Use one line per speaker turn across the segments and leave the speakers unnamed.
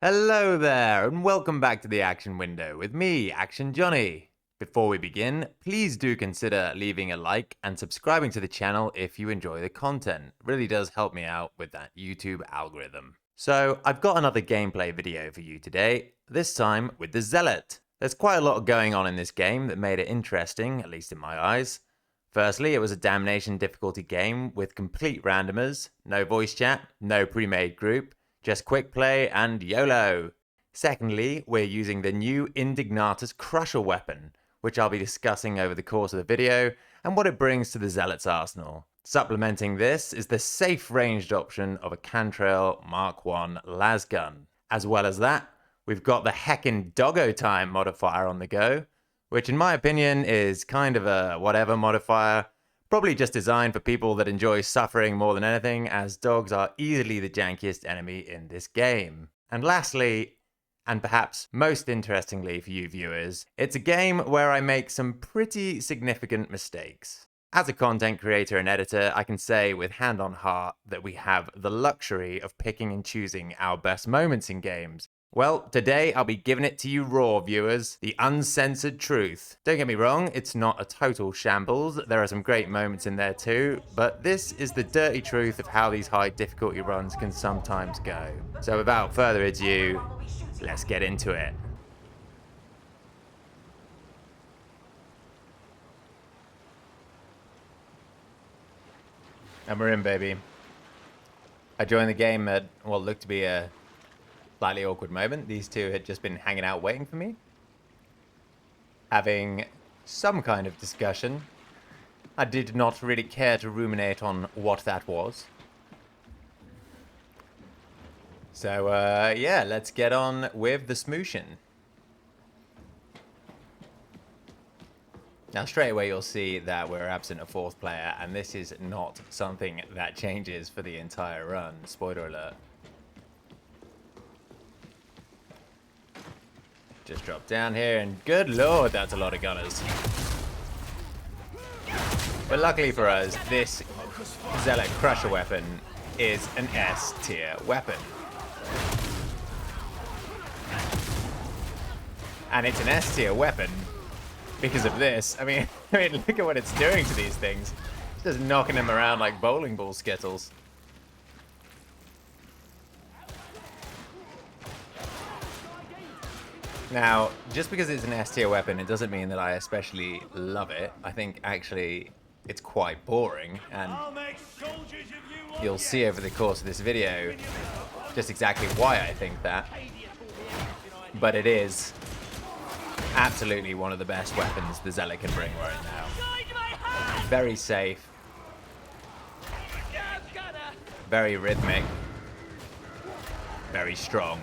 Hello there, and welcome back to the Action Window with me, Action Johnny. Before we begin, please do consider leaving a like and subscribing to the channel if you enjoy the content. It really does help me out with that YouTube algorithm. So, I've got another gameplay video for you today, this time with the Zealot. There's quite a lot going on in this game that made it interesting, at least in my eyes. Firstly, it was a damnation difficulty game with complete randomers, no voice chat, no pre-made group, just quick play and YOLO. Secondly, we're using the new Indignatius CRUSHER weapon, which I'll be discussing over the course of the video, and what it brings to the Zealot's arsenal. Supplementing this is the safe ranged option of a Cantrell Mark I lasgun. As well as that, we've got the Heckin Doggo Time modifier on the go, which in my opinion is kind of a whatever modifier, probably just designed for people that enjoy suffering more than anything, as dogs are easily the jankiest enemy in this game. And lastly, and perhaps most interestingly for you viewers, it's a game where I make some pretty significant mistakes. As a content creator and editor, I can say with hand on heart that we have the luxury of picking and choosing our best moments in games. Well, today I'll be giving it to you raw, viewers, the uncensored truth. Don't get me wrong, it's not a total shambles, there are some great moments in there too, but this is the dirty truth of how these high difficulty runs can sometimes go. So without further ado, let's get into it. And we're in, baby. I joined the game at what looked to be a slightly awkward moment. These two had just been hanging out waiting for me, having some kind of discussion. I did not really care to ruminate on what that was. So, yeah, let's get on with the smooshin'. Now, straight away you'll see that we're absent a fourth player, and this is not something that changes for the entire run. Spoiler alert. Just drop down here, and good lord, that's a lot of gunners. But luckily for us, this Zealot Crusher weapon is an S tier weapon. And it's an S tier weapon because of this. I mean, look at what it's doing to these things. It's just knocking them around like bowling ball skittles. Now, just because it's an S tier weapon, it doesn't mean that I especially love it. I think actually it's quite boring, and you'll see over the course of this video just exactly why I think that. But it is absolutely one of the best weapons the Zealot can bring right now. Very safe, very rhythmic, very strong.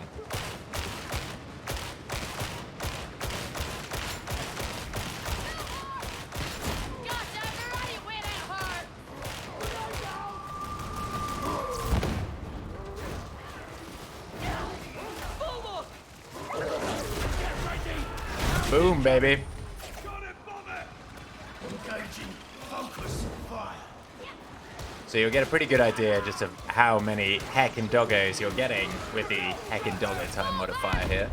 Boom, baby. So you'll get a pretty good idea just of how many Heckin Doggos you're getting with the Heckin Doggo Time modifier here.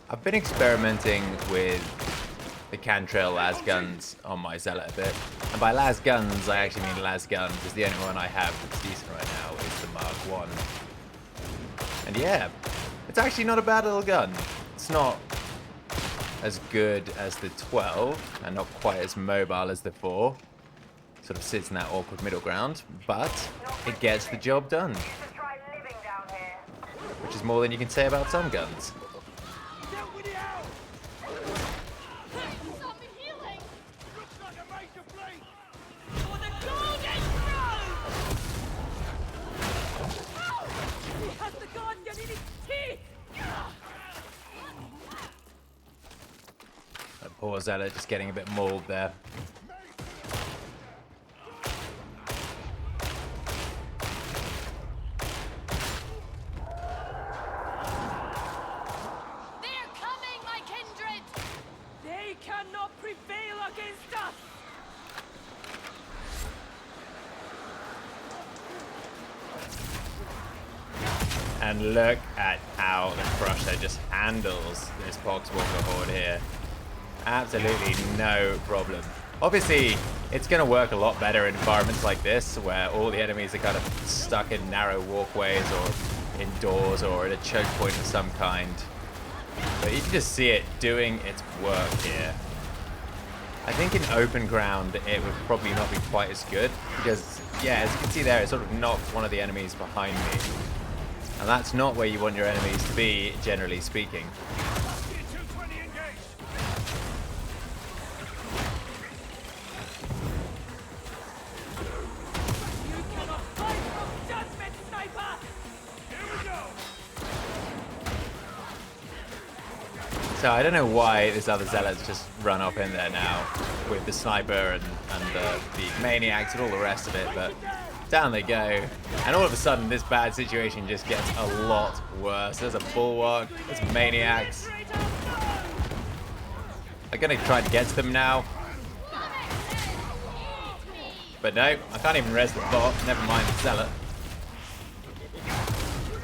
I've been experimenting with the Cantrell lasguns on my Zealot a bit. And by lasguns, I actually mean lasgun, because the only one I have that's decent right now is the Mark I. And yeah, it's actually not a bad little gun. It's not as good as the 12, and not quite as mobile as the 4. Sort of sits in that awkward middle ground, but it gets the job done. Which is more than you can say about some guns. That poor Zealot just getting a bit mauled there.
They're coming! cannot prevail against us.
And look at how the Crusher just handles this Poxwalker horde here. Absolutely no problem. Obviously, it's going to work a lot better in environments like this, where all the enemies are kind of stuck in narrow walkways or indoors or at a choke point of some kind. But you can just see it doing its work here. I think in open ground, it would probably not be quite as good, because, yeah, as you can see there, it sort of knocked one of the enemies behind me. And that's not where you want your enemies to be, generally speaking. So I don't know why this other Zealot's just run up in there now with the sniper and the maniacs and all the rest of it, but down they go. And all of a sudden this bad situation just gets a lot worse. There's a bulwark, there's maniacs. I'm gonna try to get to them now. But no, I can't even res the bot, never mind the Zealot.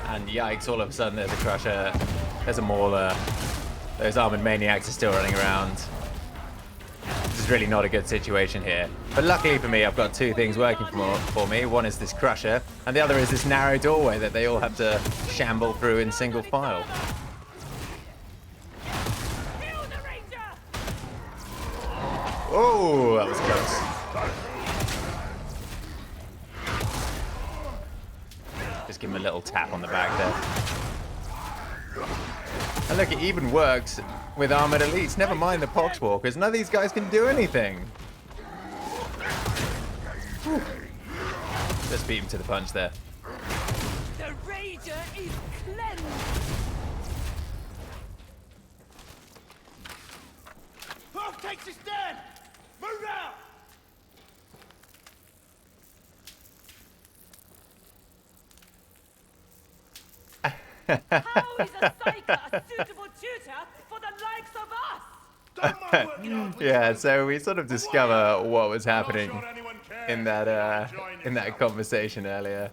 And yikes, all of a sudden there's a Crusher, there's a Mauler. Those armored maniacs are still running around. This is really not a good situation here. But luckily for me, I've got two things working for me. One is this Crusher, and the other is this narrow doorway that they all have to shamble through in single file. Oh, that was close. Just give him a little tap on the back there. And look, it even works with armored elites. Never mind the Poxwalkers. None of these guys can do anything. Whew. Just beat him to the punch there.
The Rager is cleansed.
Half takes us down. Move out.
How is a psyker a suitable tutor for the likes of us?
Yeah, so we sort of discover what was happening in that conversation earlier.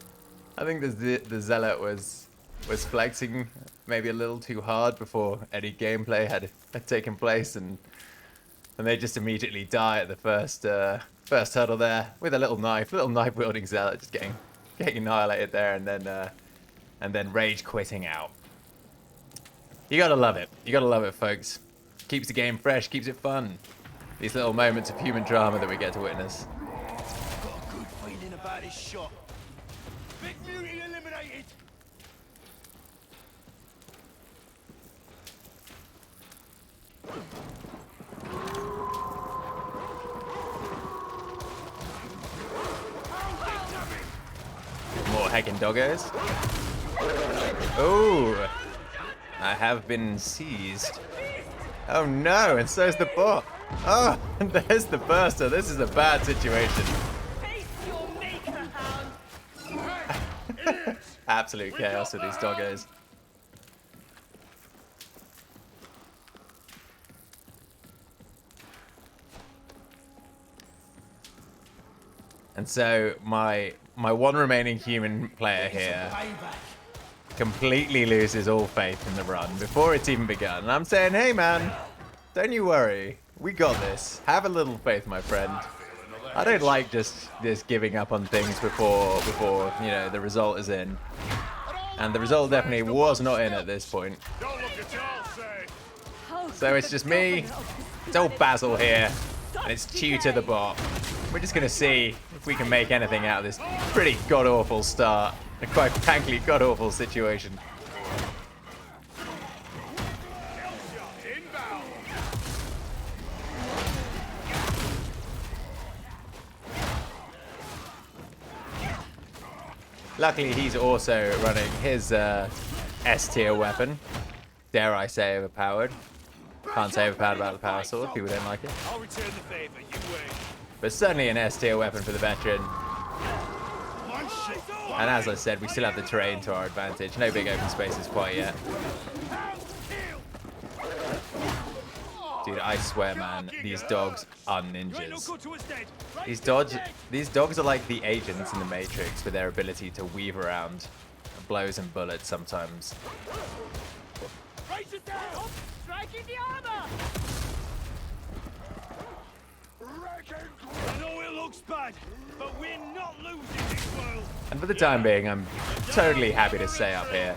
I think the Zealot was flexing maybe a little too hard before any gameplay had taken place, and they just immediately die at the first hurdle there with a little knife wielding Zealot just getting annihilated there, and then rage quitting out. You gotta love it. You gotta love it, folks. Keeps the game fresh, keeps it fun. These little moments of human drama that we get to witness.
Got a good feeling about this shot. Big beauty eliminated.
More Heckin Doggos. Oh, I have been seized. Oh no, and so is the bot. Oh, and there's the burster. This is a bad situation.
Face your maker, hound.
Absolute chaos with these doggos. And so my one remaining human player here completely loses all faith in the run before it's even begun. And I'm saying, hey man, don't you worry. We got this. Have a little faith, my friend. I don't like just giving up on things before you know the result is in. And the result definitely was not in at this point. So it's just me. It's old Basil here. And it's Tutor the bot. We're just going to see if we can make anything out of this pretty god-awful start. And quite frankly, god-awful situation. Luckily, he's also running his S-tier weapon. Dare I say overpowered. Can't say overpowered about the power sword. People don't like it.
I'll return the favor. You wait.
But certainly an S-tier weapon for the veteran. And as I said, we still have the terrain to our advantage. No big open spaces quite yet. Dude, I swear, man, these dogs are
You ain't no
ninjas.
good to us dead. Right
These dogs are like the agents in the Matrix with their ability to weave around blows and bullets sometimes.
Raise it down.
Striking the armor!
I know it looks bad, but we're not losing this world.
And for the time being, I'm totally happy to stay up here.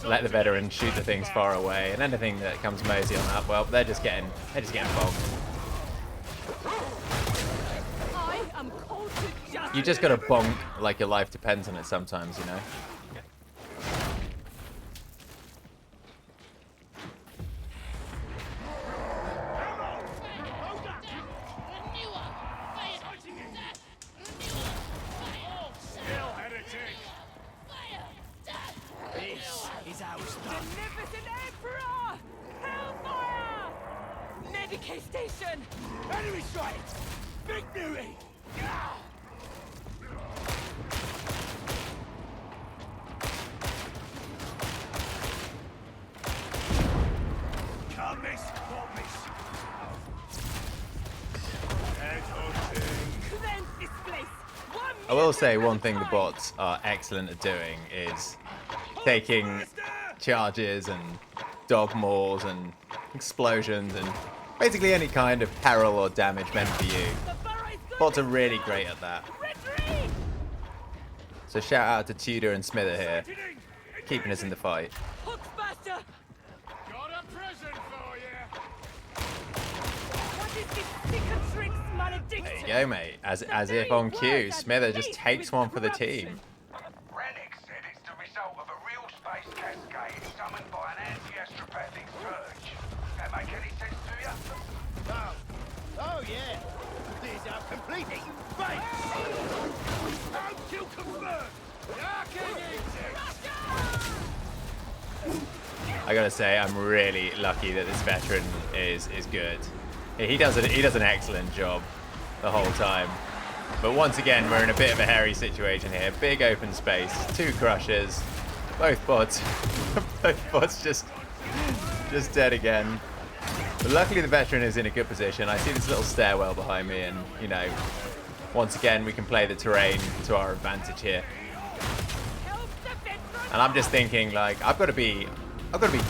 Let the veterans shoot the things far away, and anything that comes mosey on up, well, they're just getting bogged.
I am called to justice.
You just gotta bonk like your life depends on it sometimes, you know?
This is our stuff.
Magnificent Emperor! Hellfire! Medicaid station!
Enemy strike. Big beauty. Can't miss. Won't miss. Headhunting.
Cleanse this place!
I will say one thing the bots are excellent at doing is taking charges and dog maws and explosions and basically any kind of peril or damage meant for you. Bots are really great at that.
Retreat!
So shout out to Tudor and Smither here, keeping us in the fight.
Hookmaster!
Got a present for you.
What is this cicatrix malediction?
There you go, mate. As if on cue, Smither just takes one for the team.
Rennick said it's the result of a real space cascade summoned by an anti-astropathic surge. That make any sense to you?
Oh yeah. These are completely fake. How kill confirmed.
I gotta say, I'm really lucky that this veteran is good. He does an excellent job the whole time. But once again, we're in a bit of a hairy situation here. Big open space, 2 crushers, both bots, both bots just dead again. But luckily the veteran is in a good position. I see this little stairwell behind me, and you know, once again we can play the terrain to our advantage here.
Help the veteran!
And I'm just thinking, like, I've got to be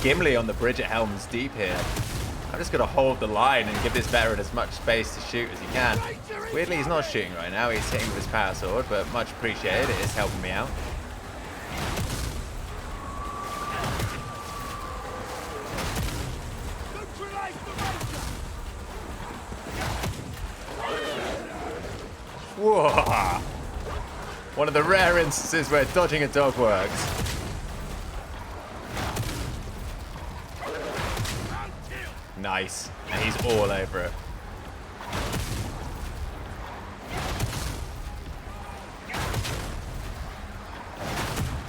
Gimli on the bridge at Helm's Deep here. I'm just gonna hold the line and give this veteran as much space to shoot as he can. Weirdly, he's not shooting right now. He's hitting with his power sword, but much appreciated. It is helping me out. Whoa! One of the rare instances where dodging a dog works. Nice. And he's all over it.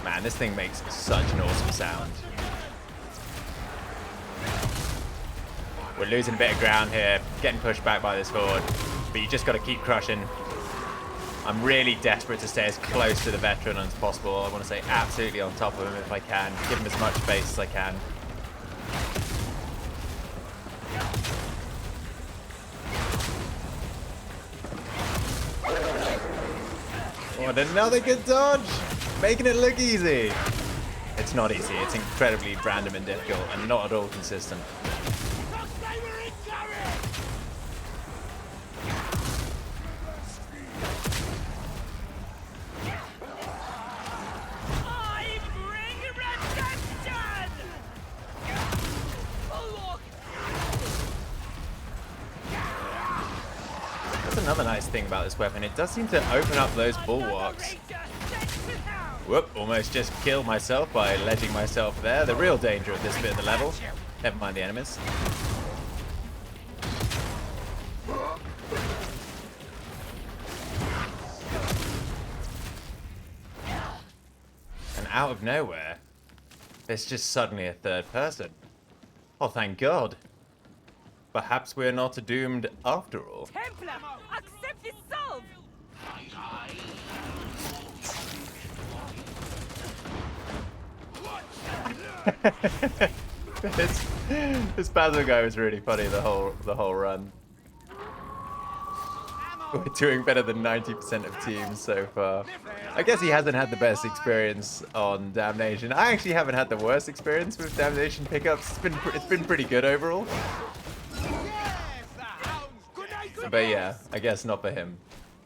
Man, this thing makes such an awesome sound. We're losing a bit of ground here, getting pushed back by this horde, but you just got to keep crushing. I'm really desperate to stay as close to the veteran as possible. I want to stay absolutely on top of him if I can, give him as much space as I can. What another good dodge! Making it look easy! It's not easy, it's incredibly random and difficult and not at all consistent.
I bring redemption! Oh, look!
That's another nice thing about this weapon, it does seem to open up those bulwarks. Whoop, almost just killed myself by ledging myself there. The real danger of this bit of the level. Never mind the enemies. And out of nowhere, there's just suddenly a third person. Oh, thank God. Perhaps we're not doomed after all.
Templar, accept this salve!
This Basil guy was really funny the whole run. We're doing better than 90% of teams so far. I guess he hasn't had the best experience on Damnation. I actually haven't had the worst experience with Damnation pickups. It's been pretty good overall. But yeah, I guess not for him.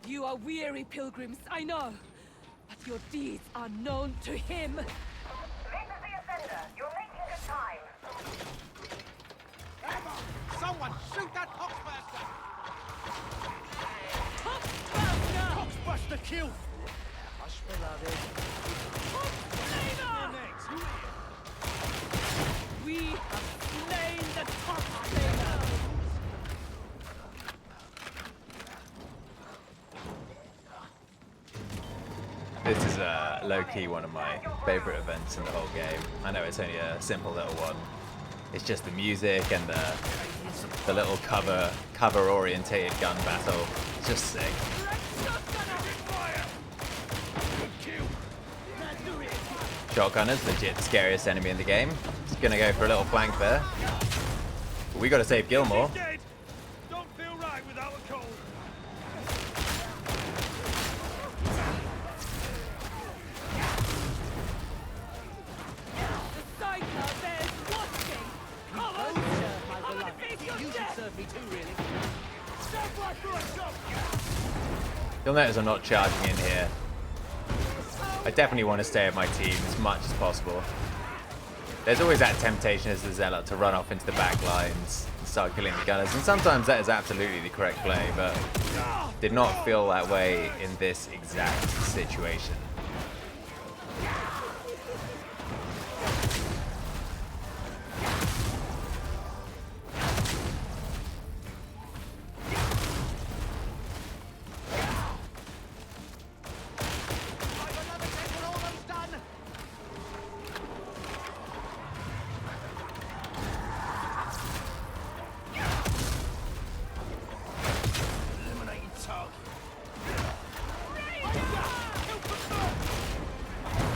You are weary pilgrims, I know. But your deeds are known to him.
This is the offender. You're making good time.
Someone shoot that Poxbuster!
Poxbuster!
Poxbuster kill!
Hush, beloved.
Poxflamer!
Next, who here?
We have slain the Poxflamer!
This is low-key one of my favorite events in the whole game. I know it's only a simple little one. It's just the music and the little cover-orientated gun battle. It's just sick. Shotgunner's legit the scariest enemy in the game. Just gonna go for a little flank there. But we gotta save Gilmore.
Dead! Don't feel right without a cold.
The Psyker bears watching! Cover!
My
I'm gonna
beloved.
face your
You should
death!
serve me too, really.
Step right through a shot!
You'll notice I'm not charging in here. I definitely want to stay at my team as much as possible. There's always that temptation as the Zealot to run off into the back lines and start killing the gunners, and sometimes that is absolutely the correct play, but did not feel that way in this exact situation.
Eliminated target.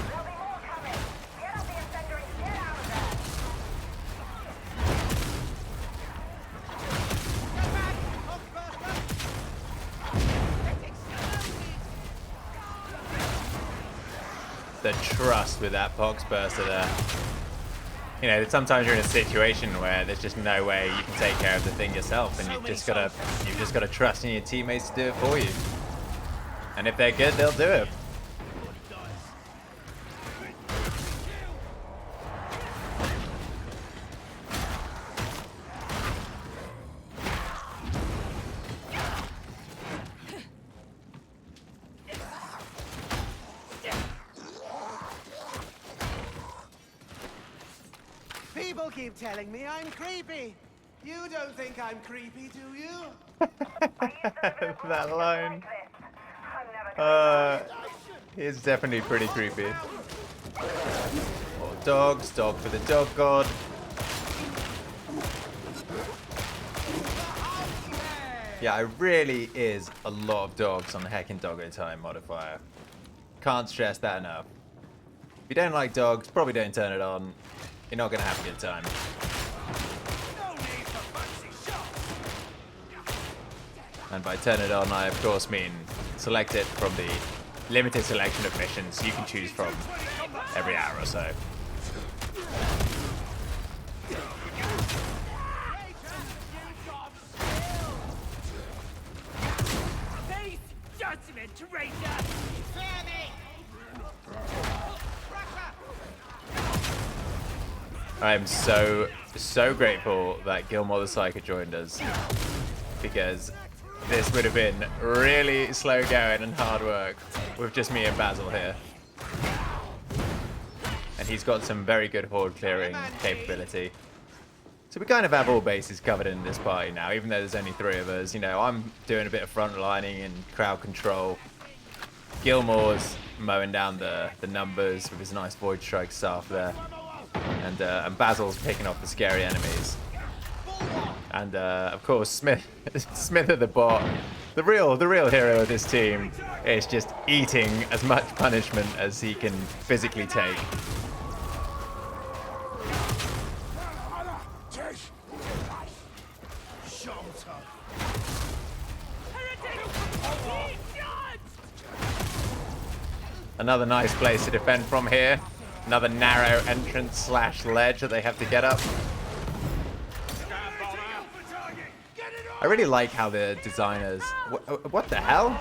There'll be more coming. Get up the offender and get out of there.
Get back! Poxbuster!
The trust with that Poxburster there. You know, sometimes you're in a situation where there's just no way you can take care of the thing yourself, and you've just gotta trust in your teammates to do it for you. And if they're good, they'll do it.
People keep telling me I'm creepy. You don't think I'm creepy, do you?
That line. Is definitely pretty creepy. More dogs, dog for the dog god. Yeah, it really is a lot of dogs on the Heckin Doggo Time modifier. Can't stress that enough. If you don't like dogs, probably don't turn it on. You're not gonna have a good time.
No need for fancy shots!
And by turn it on, I of course mean select it from the limited selection of missions you can choose from every hour or so.
Face judgment, traitor!
I am so grateful that Gilmore the Psyker joined us, because this would have been really slow going and hard work with just me and Basil here. And he's got some very good horde clearing capability. So we kind of have all bases covered in this party now, even though there's only 3 of us. You know, I'm doing a bit of front lining and crowd control. Gilmore's mowing down the numbers with his nice Void Strike staff there. And Basil's picking off the scary enemies. And of course, Smith the bot, the real hero of this team, is just eating as much punishment as he can physically take.
Shot 'em tough.
Heretic! Be judged!
Another nice place to defend from here. Another narrow entrance slash ledge that they have to get up. I really like how the designers... What the hell?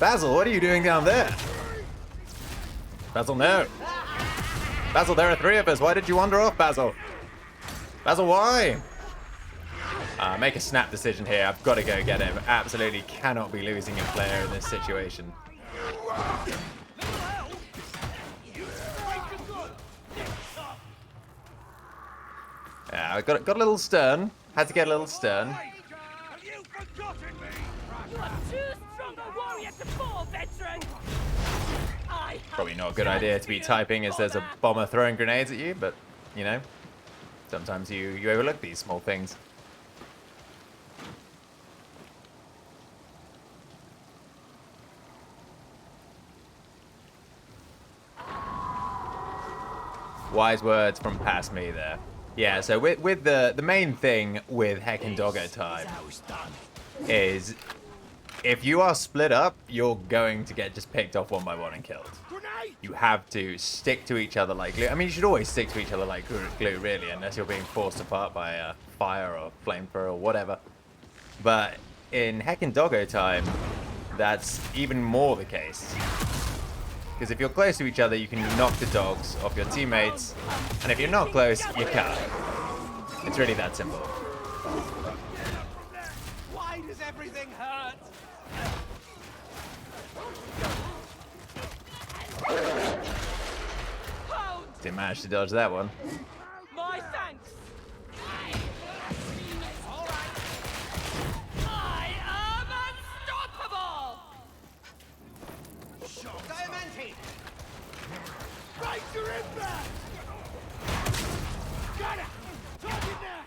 Basil, what are you doing down there? Basil, no. Basil, there are 3 of us. Why did you wander off, Basil? Basil, why? Make a snap decision here. I've got to go get him. Absolutely cannot be losing a player in this situation. Yeah, I got a little stern. Had to get a little stern.
Have you forgotten me?
You are too strong a warrior to fall, veteran! I
Probably not a good idea to be typing as there's a bomber throwing grenades at you, but, you know, sometimes you overlook these small things. Wise words from past me there. Yeah, so with the main thing with Heckin Doggo Time is if you are split up, you're going to get just picked off one by one and killed. You have to stick to each other like glue. I mean, you should always stick to each other like glue, really, unless you're being forced apart by a fire or flamethrower or whatever. But in Heckin Doggo Time, that's even more the case. Because if you're close to each other, you can knock the dogs off your teammates, and if you're not close, you can't. It's really that simple.
Why does everything hurt?
Hold
Didn't manage to dodge that one.
my thanks! I am unstoppable!
Diamante!
Right, you're in there! Got it! Target there!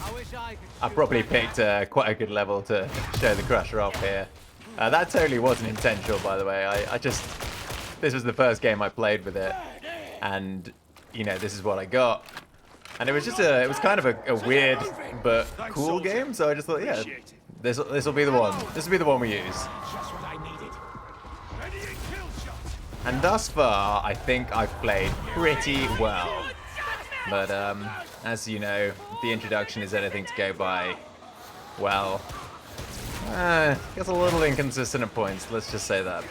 I wish I could.
I probably picked quite a good level to show the Crusher off here. That totally wasn't intentional, by the way. This was the first game I played with it, and you know, this is what I got. And it was just it was kind of a weird but cool game. So I just thought, yeah, this will be the one. This will be the one we use.
Just what I needed. Ready and kill shot!
And thus far, I think I've played pretty well. But as you know, the introduction is anything to go by. Well, gets a little inconsistent at points. Let's just say that.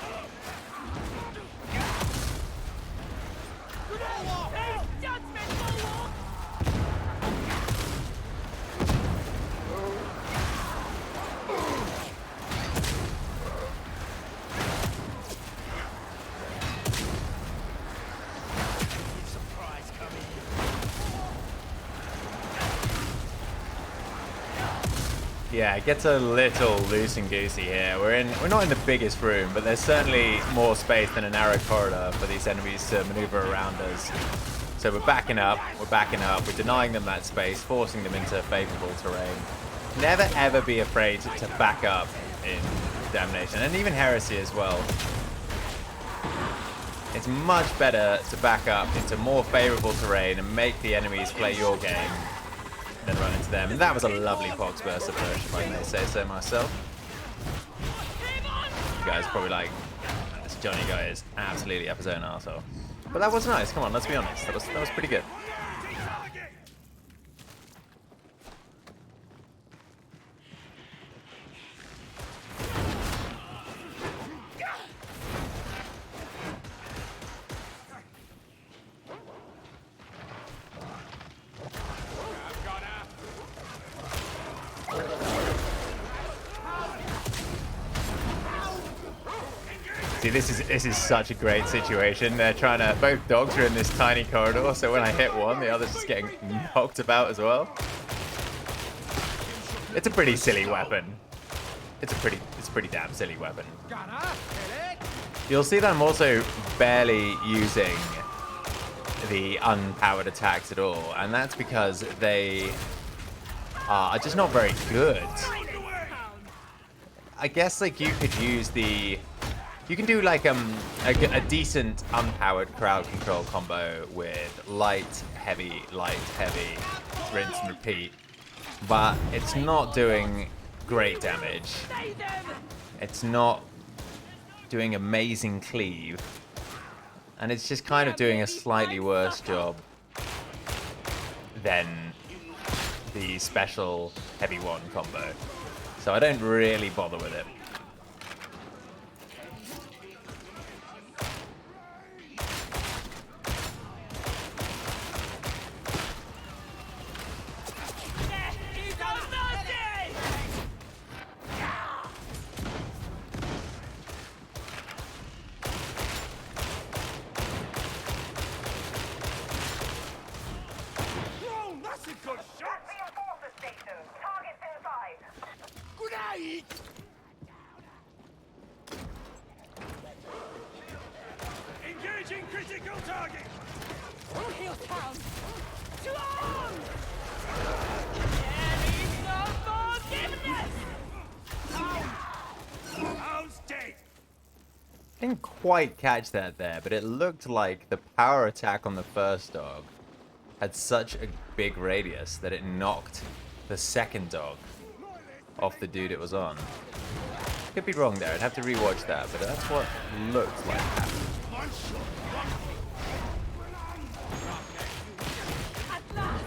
Surprise coming.
Yeah, it gets a little loose and goosey here. We're not in the biggest room, but there's certainly more space than a narrow corridor for these enemies to maneuver around us. So we're backing up, we're denying them that space, forcing them into favorable terrain. Never ever be afraid to back up in Damnation, and even Heresy as well. It's much better to back up into more favorable terrain and make the enemies play your game than run into them. And that was a lovely Poxburst approach, if I may say so myself. You guys are probably like, this Johnny guy is absolutely up his own arsehole. But that was nice, come on, let's be honest. That was pretty good. See, this is such a great situation. They're trying to, both dogs are in this tiny corridor, so when I hit one, the other's just getting knocked about as well. It's a pretty silly weapon. It's a pretty damn silly weapon. You'll see that I'm also barely using the unpowered attacks at all, and that's because they are just not very good. I guess like you could use the You can do like a decent unpowered crowd control combo with light, heavy, rinse and repeat, but it's not doing great damage. It's not doing amazing cleave, and it's just kind of doing a slightly worse job than the special heavy one combo. So I don't really bother with it.
Engaging critical target!
All hail town! To arms! There is no forgiveness!
Hound's dead!
Didn't quite catch that there, but it looked like the power attack on the first dog had such a big radius that it knocked the second dog off the dude it was on. Could be wrong there, I'd have to rewatch that, but that's what looked like happened.
At last!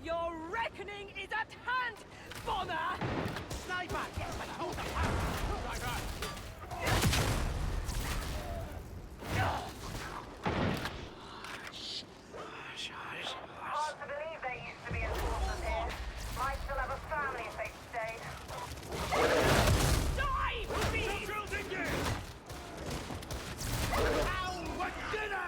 Your reckoning is at hand, Bomber!
Sniper! Yes, but hold the fire!
Hard to believe there used to be enforcers here. Might still have a family if they stayed.
Die, beast!
Drills engaged! What dinner?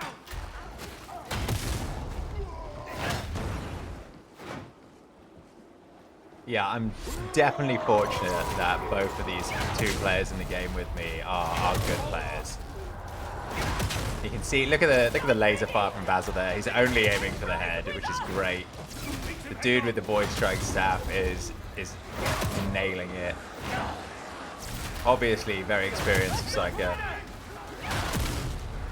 Yeah, I'm definitely fortunate that both of these two players in the game with me are good players. You can see, look at the laser fire from Basil there. He's only aiming for the head, which is great. The dude with the Void Strike staff is nailing it. Obviously, very experienced Psycho.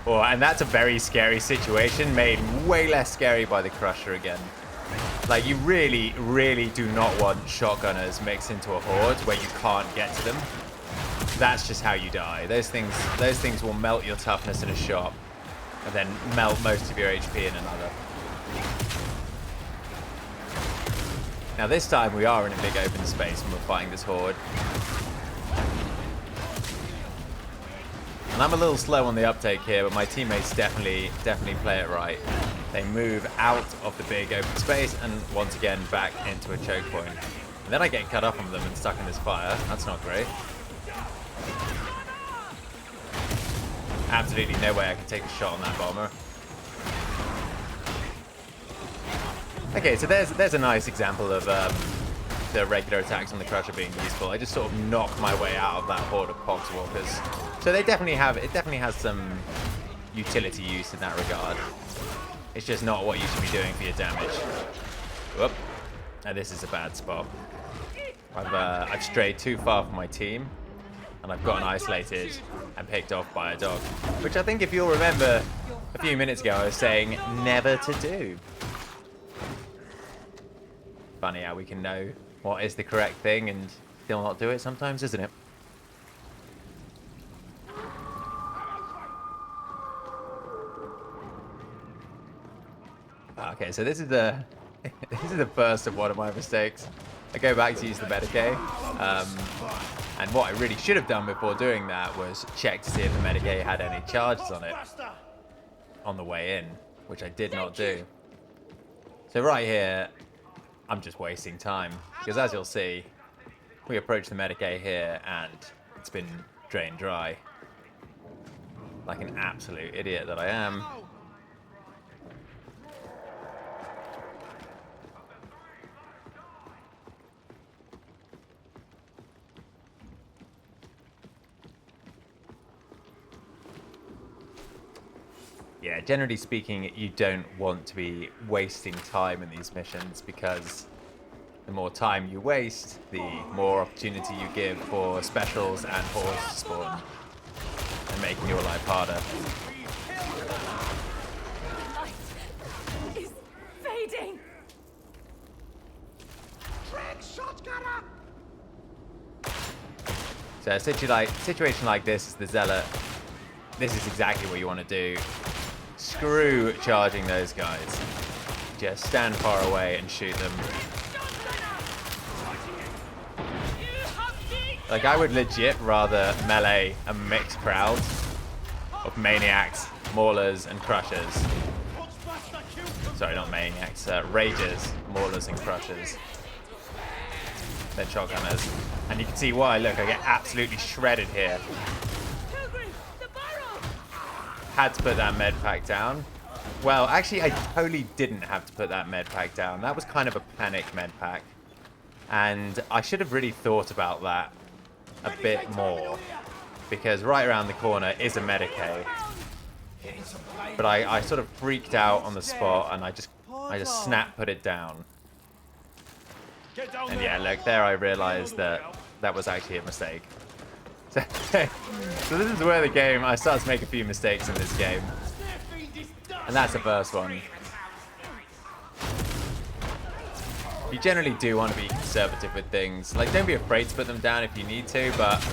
Oh, and that's a very scary situation, made way less scary by the Crusher again. Like, you really, really do not want shotgunners mixed into a horde where you can't get to them. That's just how you die. Those things will melt your toughness in a shot, and then melt most of your HP in another. Now this time we are in a big open space and we're fighting this horde. And I'm a little slow on the uptake here, but my teammates definitely play it right. They move out of the big open space and once again back into a choke point. And then I get cut off from them and stuck in this fire. That's not great. Absolutely no way I can take a shot on that bomber. Okay, so there's a nice example of the regular attacks on the Crusher being useful. I just sort of knock my way out of that horde of Poxwalkers. So it definitely has some utility use in that regard. It's just not what you should be doing for your damage. Whoop. Now this is a bad spot. I've strayed too far from my team, and I've gotten isolated and picked off by a dog. Which I think, if you'll remember, a few minutes ago I was saying never to do. Funny how we can know what is the correct thing and still not do it sometimes, isn't it? Okay, so this is the first of one of my mistakes. I go back to use the Medicae, and what I really should have done before doing that was check to see if the Medicae had any charges on it on the way in, which I did not do. So right here, I'm just wasting time, because as you'll see, we approach the Medicae here and it's been drained dry. Like an absolute idiot that I am. Yeah, generally speaking, you don't want to be wasting time in these missions, because the more time you waste, the more opportunity you give for specials and hordes to spawn. and making your life harder.
Light is fading.
So a situation like this is the Zealot. This is exactly what you want to do. Screw charging those guys. Just stand far away and shoot them. Like, I would legit rather melee a mixed crowd of maniacs, maulers, and crushers. Sorry, not maniacs, ragers, maulers, and crushers. Than shotgunners. And you can see why. Look, I get absolutely shredded here. Had to put that med pack down. Well, actually, I totally didn't have to put that med pack down. That was kind of a panic med pack. And I should have really thought about that a bit more. Because right around the corner is a Medicaid. But I sort of freaked out on the spot and I just snap put it down. And yeah, look, there I realized that that was actually a mistake. So this is where the game, I started to make a few mistakes in this game. And that's the first one. You generally do want to be conservative with things. Like, don't be afraid to put them down if you need to, but,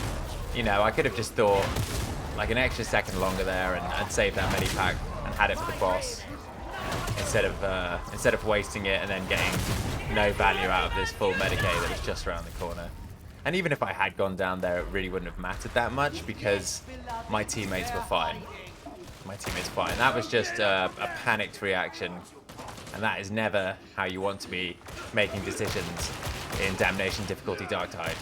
you know, I could have just thought, like, an extra second longer there and saved that medi-pack and had it for the boss. Instead of wasting it and then getting no value out of this full Medicaid that was just around the corner. And even if I had gone down there, it really wouldn't have mattered that much because my teammates were fine. My teammates were fine. That was just a panicked reaction. And that is never how you want to be making decisions in Damnation difficulty Darktide.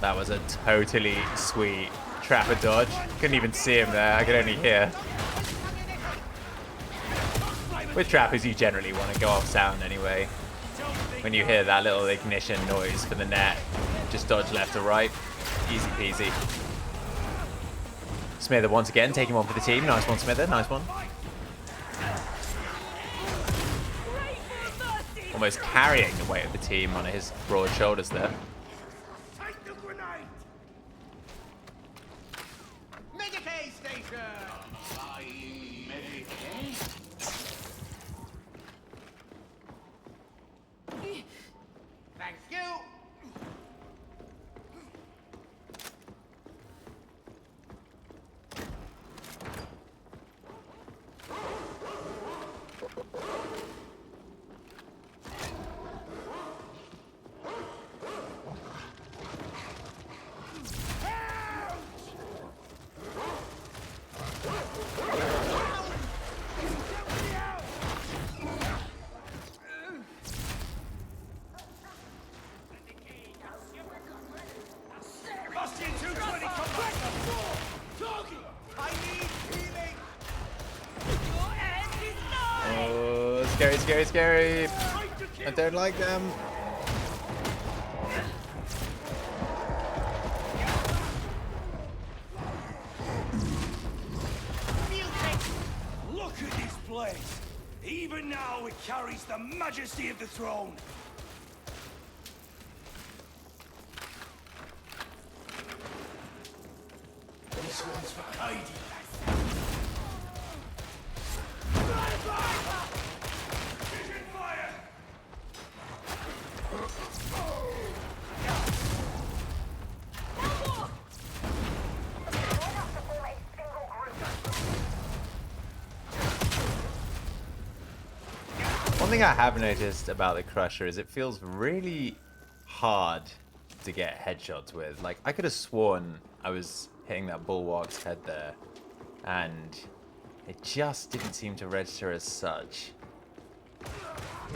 That was a totally sweet trapper dodge. Couldn't even see him there, I could only hear. With trappers, you generally want to go off sound anyway. When you hear that little ignition noise for the net, just dodge left or right. Easy peasy. Smither once again, taking one for the team. Nice one, Smither, nice one. Almost carrying the weight of the team on his broad shoulders there. Scary, scary, scary. I don't like them.
Look at this place. Even now it carries the majesty of the throne. This one's for Heidi.
One thing I have noticed about the Crusher is it feels really hard to get headshots with. Like, I could have sworn I was hitting that bulwark's head there, and it just didn't seem to register as such.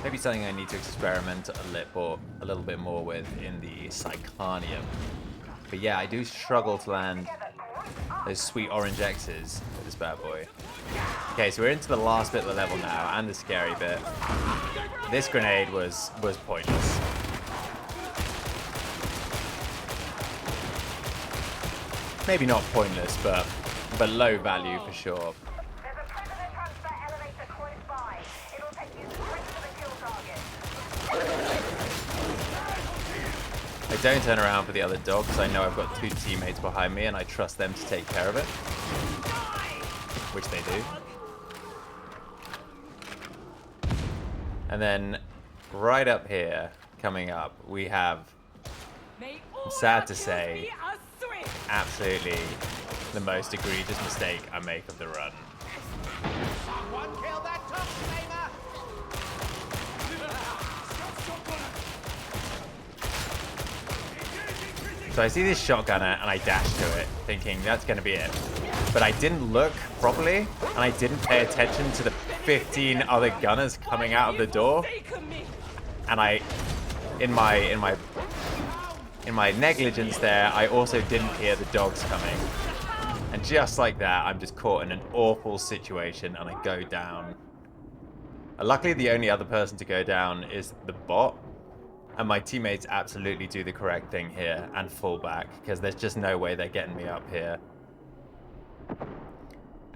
Maybe something I need to experiment a little bit more with in the Psychanium. But yeah, I do struggle to land those sweet orange X's with this bad boy. Okay, so we're into the last bit of the level now, and the scary bit. This grenade was pointless. Maybe not pointless, but low value for sure.
There's a prisoner transfer elevator close by. It'll take you straight to the kill target.
I don't turn around for the other dog because I know I've got 2 teammates behind me and I trust them to take care of it. Which they do. And then right up here, coming up, we have, I'm sad to say, absolutely the most egregious mistake I make of the run.
Someone kill that top flamer!
So I see this shotgunner and I dash to it, thinking that's going to be it. But I didn't look properly, and I didn't pay attention to the 15 other gunners coming out of the door. And in my negligence there, I also didn't hear the dogs coming. And just like that, I'm just caught in an awful situation and I go down. Luckily, the only other person to go down is the bot. And my teammates absolutely do the correct thing here and fall back, because there's just no way they're getting me up here.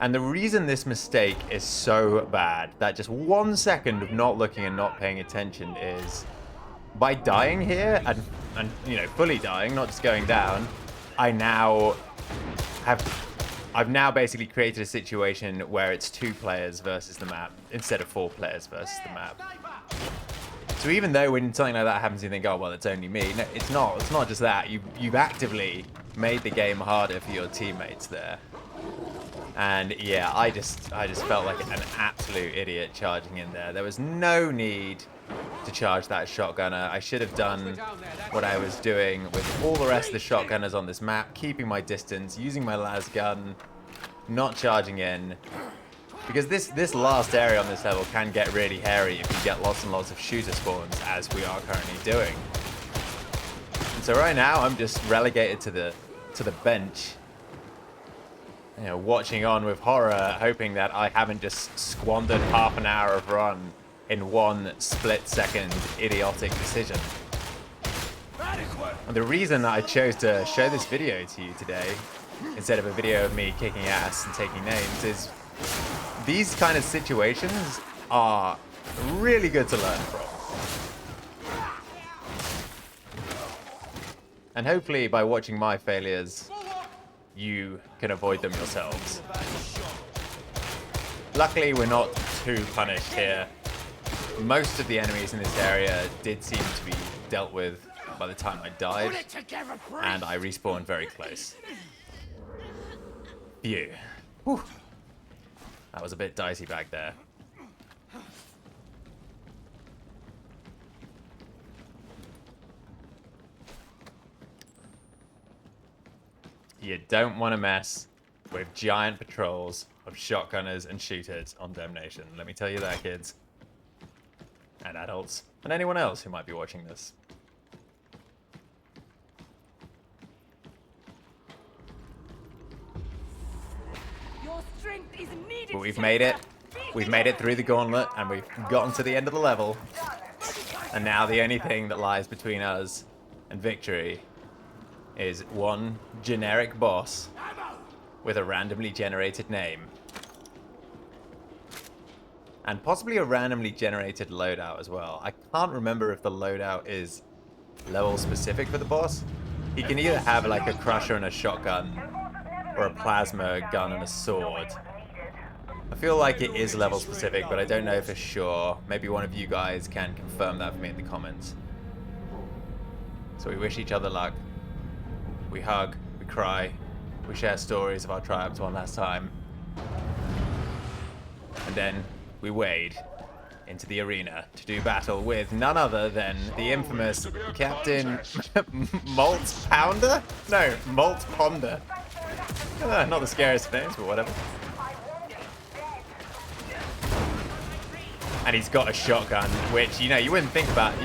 And the reason this mistake is so bad, that just 1 second of not looking and not paying attention, is by dying here and you know, fully dying, not just going down, I've now basically created a situation where it's 2 players versus the map instead of 4 players versus the map. So even though when something like that happens, you think, oh well, it's only me. No, it's not. It's not just that. You've actively made the game harder for your teammates there. And yeah, I just felt like an absolute idiot charging in there. There was no need to charge that shotgunner. I should have done what I was doing with all the rest of the shotgunners on this map, keeping my distance, using my las gun, not charging in. Because this last area on this level can get really hairy if you get lots and lots of shooter spawns, as we are currently doing. And so right now I'm just relegated to the bench, you know, watching on with horror, hoping that I haven't just squandered half an hour of run in one split-second idiotic decision. And the reason that I chose to show this video to you today, instead of a video of me kicking ass and taking names, is these kind of situations are really good to learn from. And hopefully by watching my failures, you can avoid them yourselves. Luckily, we're not too punished here. Most of the enemies in this area did seem to be dealt with by the time I died, and I respawned very close. Phew. Whew. That was a bit dicey back there. You don't want to mess with giant patrols of shotgunners and shooters on Damnation. Let me tell you that, kids. And adults. And anyone else who might be watching this. But we've made it. We've made it through the gauntlet, and we've gotten to the end of the level. And now the only thing that lies between us and victory is one generic boss with a randomly generated name. And possibly a randomly generated loadout as well. I can't remember if the loadout is level specific for the boss. He can either have like a crusher and a shotgun, or a plasma gun and a sword. I feel like it is level specific, but I don't know for sure. Maybe one of you guys can confirm that for me in the comments. So we wish each other luck. We hug, we cry, we share stories of our triumphs one last time. And then we wade into the arena to do battle with none other than the infamous Captain Malt Pounder? No, Malt Ponder. Not the scariest of names, but whatever. And he's got a shotgun, which, you know, you wouldn't think about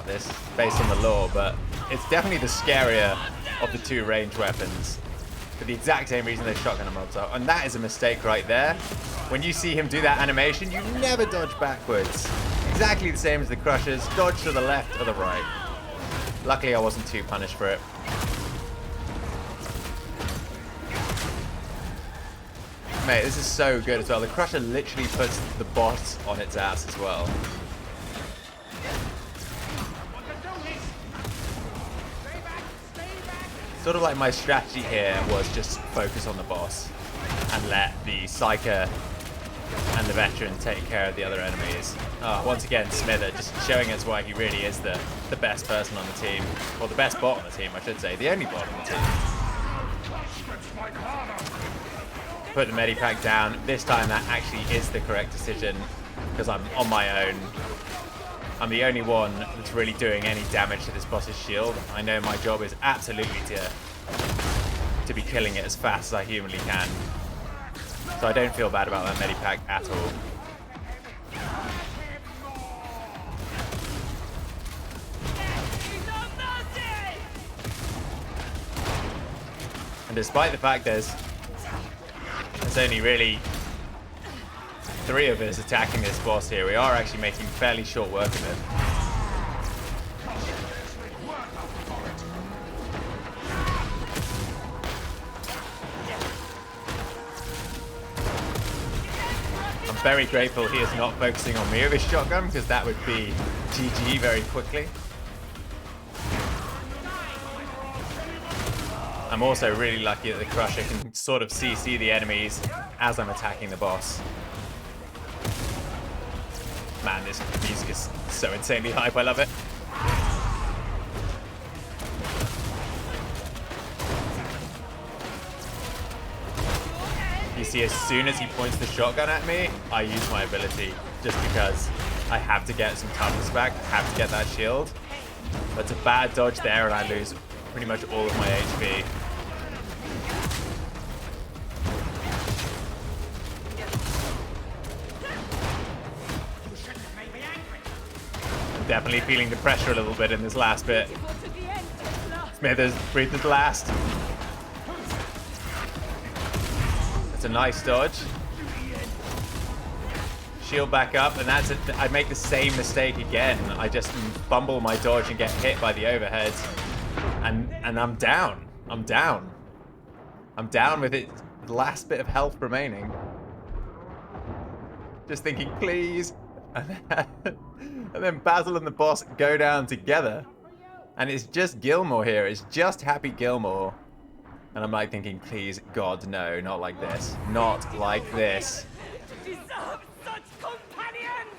this based on the lore, but it's definitely the scarier of the two ranged weapons for the exact same reason the shotgun and mobs are. And that is a mistake right there. When you see him do that animation, you never dodge backwards. Exactly the same as the Crushers, dodge to the left or the right. Luckily, I wasn't too punished for it. Mate, this is so good as well. The Crusher literally puts the boss on its ass as well. Sort of like my strategy here was just focus on the boss and let the Psyker and the Veteran take care of the other enemies. Once again, Smither just showing us why he really is the best person on the team. Or the best bot on the team, I should say. The only bot on the team. Put the medipack down. This time that actually is the correct decision because I'm on my own. I'm the only one that's really doing any damage to this boss's shield. I know my job is absolutely to be killing it as fast as I humanly can. So I don't feel bad about that medipack at all. And despite the fact there's only really 3 of us attacking this boss here, we are actually making fairly short work of it. I'm very grateful he is not focusing on me with his shotgun because that would be GG very quickly. I'm also really lucky that the Crusher can sort of CC the enemies as I'm attacking the boss. Man, this music is so insanely hype, I love it. You see, as soon as he points the shotgun at me, I use my ability just because I have to get some toughness back, I have to get that shield. But it's a bad dodge there and I lose pretty much all of my HP. I'm definitely feeling the pressure a little bit in this last bit. Smithers breathed his last. That's a nice dodge. Shield back up, and that's it. I make the same mistake again. I just fumble my dodge and get hit by the overhead. And I'm down. I'm down. I'm down with it. The last bit of health remaining. Just thinking, please. And then Basil and the boss go down together. And it's just Gilmore here. It's just Happy Gilmore. And I'm like thinking, please, God, no, not like this. Not like this.
Deserve such companions!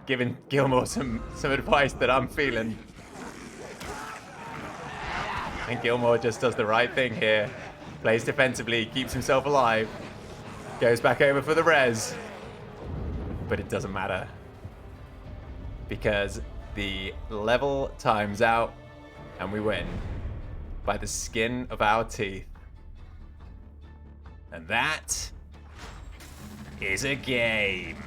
Giving Gilmore some advice that I'm feeling. And Gilmore just does the right thing here. Plays defensively, keeps himself alive. Goes back over for the res. But it doesn't matter. Because the level times out and we win. By the skin of our teeth. And that is a game.